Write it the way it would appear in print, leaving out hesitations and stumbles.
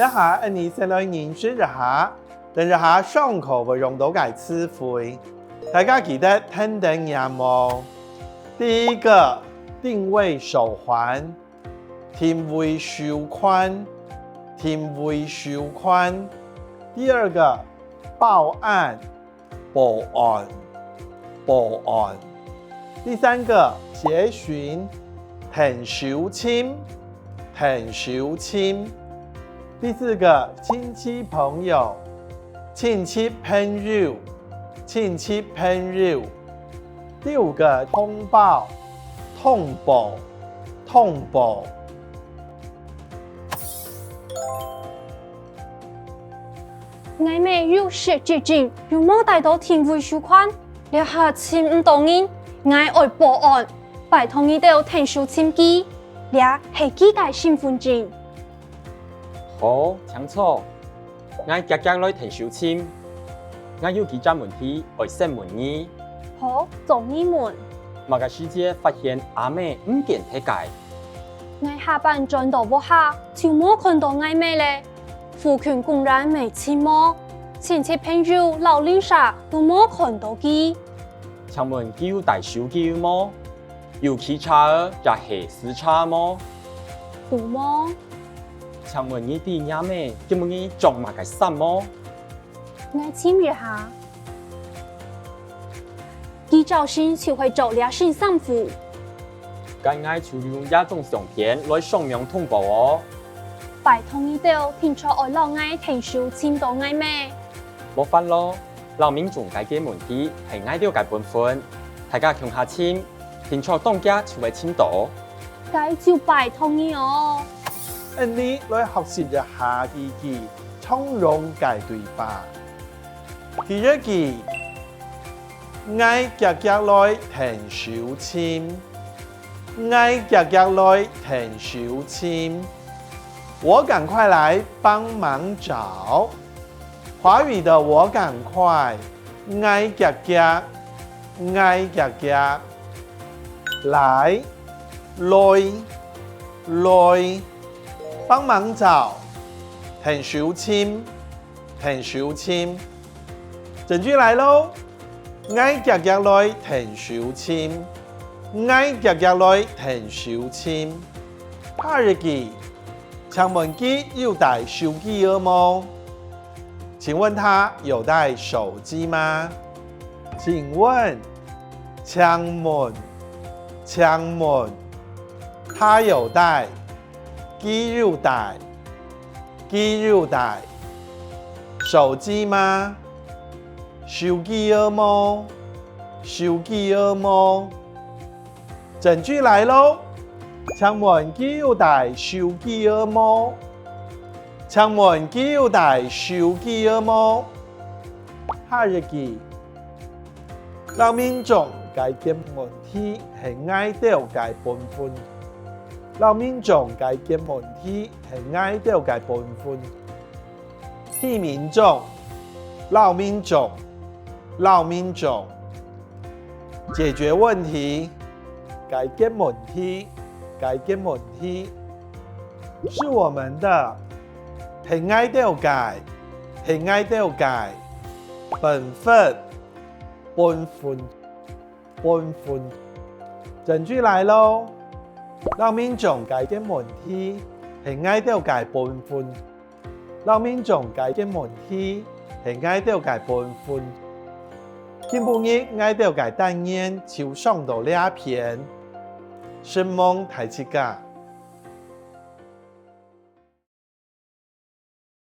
下印尼先來認識一下，等一下上課會用到嘅詞彙，大家記得聽定嘢冇？第一個定位手環，定位手環，定位手環。第二個報案，報案，報案。第三個協尋，填手簽，填手簽。第四個親戚朋友，親戚朋友，親戚朋友。第五個通報，通報，通報。我咪要寫結晶，有冇帶到定位手環？你下簽唔到人，我愛報案，拜託你哋填手簽機，你係幾個身份證？好，清楚。我格格來填手簽，我有幾隻問題愛詢問你。好，做你問。某個時節發現阿妹唔見體界，我下班轉到屋下，就冇看到阿妹咧。父權工人未簽冇，親戚朋友老鄰舍都冇看到佢。請問佢有帶手機冇？有騎車兒也係私車冇？都冇。請問你啲阿妹叫乜嘢做乜嘅衫冇？我簽一下。佢早先就會做兩身衫褲。咁我就用一種相片來上面通報哦。拜託你哋聽出我老愛填手簽到愛咩？冇法咯，老民眾解決問題係愛了解本分，大家共下簽，填出當家就會簽到。咁就拜託你哦。印尼來學習一下自己從容解對白。第一句，愛格格來填手簽，愛格格來填手簽。我趕快來幫忙找。華語的我趕快，愛格格，愛格格。來，來，幫忙找，填手簽，填手簽。整句來咯，愛格格來填手簽，愛格格來填手簽。下一句。請問佢有帶手機了嗎？請問他有帶手機嗎？請問，他有帶，佢有帶手機嗎？手機了嗎？手機了嗎？整句來咯。請問佢有帶手機了嗎？請問佢有帶手機了嗎？下一句，老民眾解決問題係愛了解本分。老民眾解決問題係愛了解本分。替民眾，老民眾，解決問題，解決問題。解決問題是我們的，係愛了解，係愛了解本分，本分。整句來咯，老民眾解決問題係愛了解本分。老民眾解決問題係愛了解本分。今晡日愛了解單元就上到兩篇。聲夢太極噶。